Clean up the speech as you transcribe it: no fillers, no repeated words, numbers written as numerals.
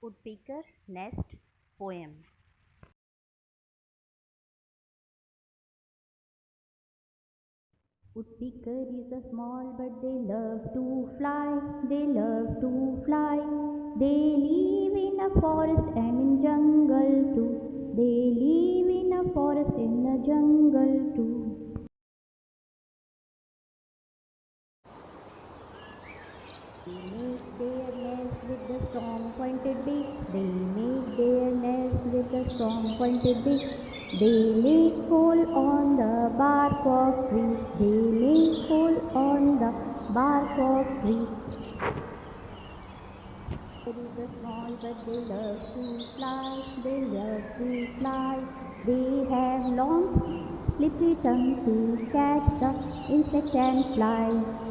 Woodpecker nest poem. Woodpecker is a small but they love to fly. They love to fly. They live in a forest and in jungle too. They live in a forest in a jungle too. They make their nest with the strong pointed beak. They make their nest with the strong pointed beak. They make hole on the bark of tree. They make hole on the bark of tree. It is a small but they love to fly. They love to fly. They have long slippery tongue to catch the insect and fly.